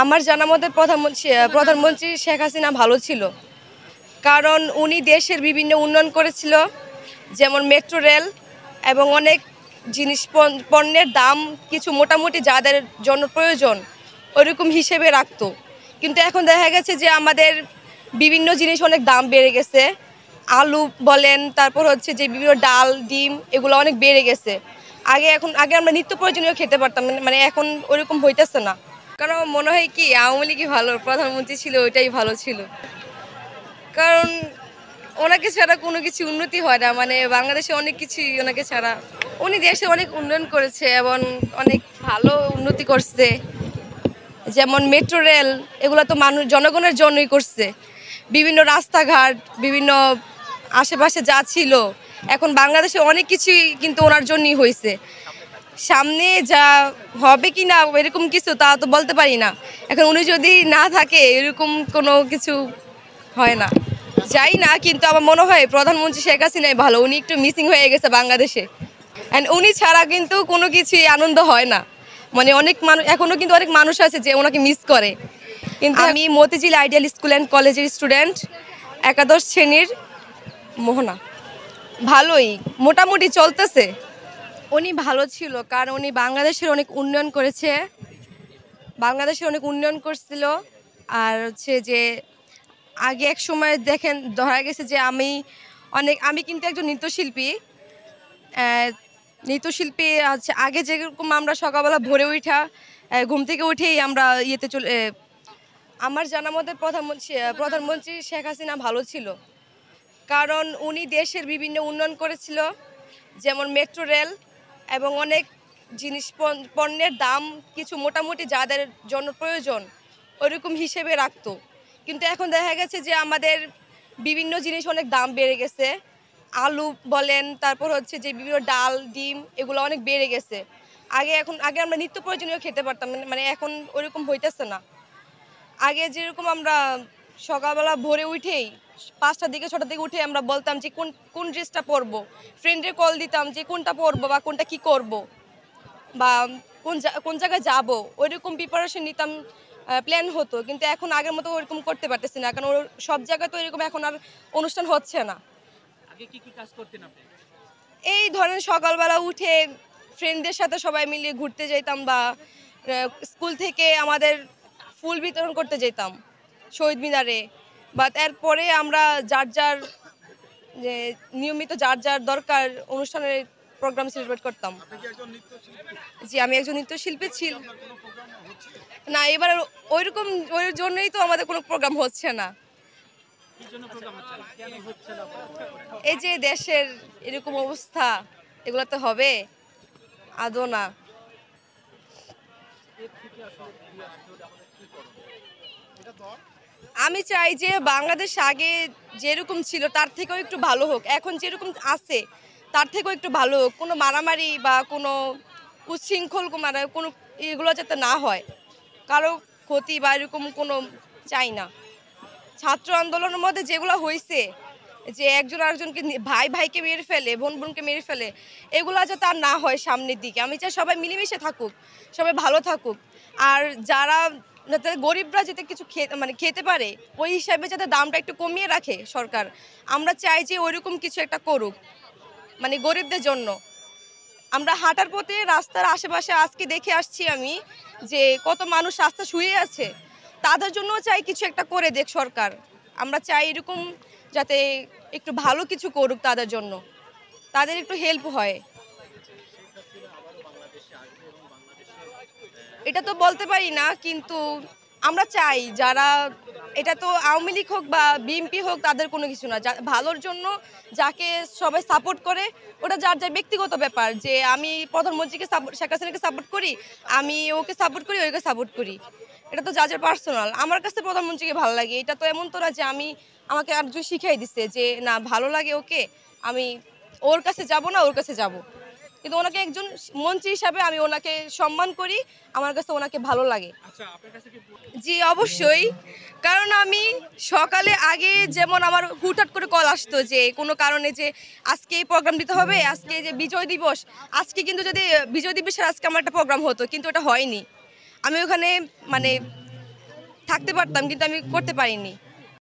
আমার জানা মতে প্রধানমন্ত্রী শেখ হাসিনা ভালো ছিল, কারণ উনি দেশের বিভিন্ন উন্নয়ন করেছিল, যেমন মেট্রো রেল এবং অনেক জিনিস পণ্যের দাম কিছু মোটামুটি যাদের জন্য প্রয়োজন ওইরকম হিসেবে রাখতো। কিন্তু এখন দেখা গেছে যে আমাদের বিভিন্ন জিনিস অনেক দাম বেড়ে গেছে। আলু বলেন, তারপর হচ্ছে যে বিভিন্ন ডাল ডিম এগুলো অনেক বেড়ে গেছে। আগে আমরা নিত্য প্রয়োজনীয় খেতে পারতাম, মানে এখন ওইরকম হইতেছে না। কারণ মনে হয় কি আওয়ামী লীগই ভালো, প্রধানমন্ত্রী ছিল ওইটাই ভালো ছিল। কারণ ওনাকে ছাড়া কোনো কিছু উন্নতি হয় না, মানে বাংলাদেশে অনেক কিছুই ওনাকে ছাড়া। উনি দেশে অনেক উন্নয়ন করেছে এবং অনেক ভালো উন্নতি করছে, যেমন মেট্রো রেল এগুলো তো জনগণের জন্যই করছে। বিভিন্ন রাস্তাঘাট বিভিন্ন আশেপাশে যা ছিল, এখন বাংলাদেশে অনেক কিছুই কিন্তু ওনার জন্যই হয়েছে। সামনে যা হবে কি না এরকম কিছু তা তো বলতে পারি না। এখন উনি যদি না থাকে এরকম কোনো কিছু হয় না, যাই না। কিন্তু আমার মনে হয় প্রধানমন্ত্রী শেখ হাসিনাই ভালো, উনি একটু মিসিং হয়ে গেছে বাংলাদেশে। অ্যান্ড উনি ছাড়া কিন্তু কোনো কিছুই আনন্দ হয় না, মানে অনেক মানুষ এখনও কিন্তু অনেক মানুষ আছে যে ওনাকে মিস করে। কিন্তু আমি মতিঝিল আইডিয়াল স্কুল অ্যান্ড কলেজের স্টুডেন্ট, একাদশ শ্রেণীর মোহনা। ভালোই মোটামুটি চলতেছে। উনি ভালো ছিল কারণ উনি বাংলাদেশের অনেক উন্নয়ন করছিল। আর হচ্ছে যে আগে এক সময় দেখেন ধরা গেছে যে আমি কিন্তু একজন নৃত্যশিল্পী। নৃত্যশিল্পী আছে আগে যেরকম আমরা সকালবেলা ভোরে উঠা ঘুম থেকে উঠেই আমরা আমার জানা মতে প্রধানমন্ত্রী শেখ হাসিনা ভালো ছিল, কারণ উনি দেশের বিভিন্ন উন্নয়ন করেছিল, যেমন মেট্রো রেল এবং অনেক জিনিস পণ্যের দাম কিছু মোটামুটি যাদের জন্য প্রয়োজন ওইরকম হিসেবে রাখতো। কিন্তু এখন দেখা গেছে যে আমাদের বিভিন্ন জিনিস অনেক দাম বেড়ে গেছে। আলু বলেন, তারপর হচ্ছে যে বিভিন্ন ডাল ডিম এগুলো অনেক বেড়ে গেছে। আগে আমরা নিত্য প্রয়োজনীয় খেতে পারতাম, মানে এখন ওইরকম হইতেছে না। আগে যেরকম আমরা সকালবেলা ভোরে উঠেই 5টার দিকে 6টার দিকে উঠে আমরা বলতাম যে কোন ড্রেসটা পরবো, ফ্রেন্ডে কল দিতাম যে কোনটা পরবো বা কোনটা কি করব বা কোন জায়গায় যাব, ওইরকম প্রিপারেশন নিতাম, প্ল্যান হতো। কিন্তু এখন আগের মতো ওইরকম করতে পারতেছি না, কারণ সব জায়গায় তো এরকম এখন আর অনুষ্ঠান হচ্ছে না। আগে কি কি কাজ করতেন আপনি? এই ধরেন সকালবেলা উঠে ফ্রেন্ডদের সাথে সবাই মিলে ঘুরতে যেতাম, বা স্কুল থেকে আমাদের ফুল বিতরণ করতে যেতাম শহীদ মিনারে, বা তারপরে আমরা যার যে নিয়মিত যার দরকার অনুষ্ঠানের প্রোগ্রাম সেলিব্রেট করতাম। জি, আমি একজন নৃত্যশিল্পী ছিল। না, এবার ওই জন্যই তো আমাদের কোনো প্রোগ্রাম হচ্ছে না। এই যে দেশের এরকম অবস্থা, এগুলো তো হবে আদৌ না। আমি চাই যে বাংলাদেশ আগে যেরকম ছিল তার থেকেও একটু ভালো হোক, এখন যেরকম আছে তার থেকেও একটু ভালো হোক। কোনো মারামারি বা কোনো উচ্ছৃঙ্খল কোনো এগুলো যাতে না হয়, কারো ক্ষতি বা এরকম কোনো চাই না। ছাত্র আন্দোলনের মধ্যে যেগুলো হয়েছে, যে একজন আরেকজনকে ভাই ভাইকে মেরে ফেলে, বোন বোনকে মেরে ফেলে, এগুলো যাতে আর না হয় সামনের দিকে। আমি চাই সবাই মিলেমিশে থাকুক, সবাই ভালো থাকুক। আর যারা যাতে গরিবরা যাতে কিছু খেতে পারে, ওই হিসাবে যাতে দামটা একটু কমিয়ে রাখে সরকার। আমরা চাই যে ওইরকম কিছু একটা করুক, মানে গরিবদের জন্য। আমরা হাঁটার পথে রাস্তার আশেপাশে আজকে দেখে আসছি আমি যে কত মানুষ রাস্তা শুয়ে আছে, তাদের জন্য চাই কিছু একটা করে দেখ সরকার। আমরা চাই এরকম যাতে একটু ভালো কিছু করুক তাদের জন্য, তাদের একটু হেল্প হয়। এটা তো বলতে পারি না, কিন্তু আমরা চাই যারা, এটা তো আওয়ামী লীগ হোক বা বিএনপি হোক তাদের কোনো কিছু না, ভালোর জন্য যাকে সবাই সাপোর্ট করে ওটা যার যার ব্যক্তিগত ব্যাপার। যে আমি প্রধানমন্ত্রীকে শেখ হাসিনাকে সাপোর্ট করি, আমি ওকে সাপোর্ট করি, ওকে সাপোর্ট করি, এটা তো যার যার পার্সোনাল। আমার কাছে প্রধানমন্ত্রীকে ভালো লাগে, এটা তো এমন তো না যে আমাকে একজন শিখাই দিচ্ছে যে না ভালো লাগে ওকে, আমি ওর কাছে যাব না ওর কাছে যাব। কিন্তু ওনাকে একজন মন্ত্রী হিসাবে আমি ওনাকে সম্মান করি, আমার কাছে ওনাকে ভালো লাগে। জি অবশ্যই, কারণ আমি সকালে আগে যেমন আমার হুটহাট করে কল আসতো যে কোনো কারণে যে আজকে এই প্রোগ্রাম দিতে হবে, আজকে যে বিজয় দিবস, আজকে কিন্তু যদি বিজয় দিবসের আজকে আমার একটা প্রোগ্রাম হতো, কিন্তু ওটা হয়নি। আমি ওখানে মানে থাকতে পারতাম, কিন্তু আমি করতে পারিনি।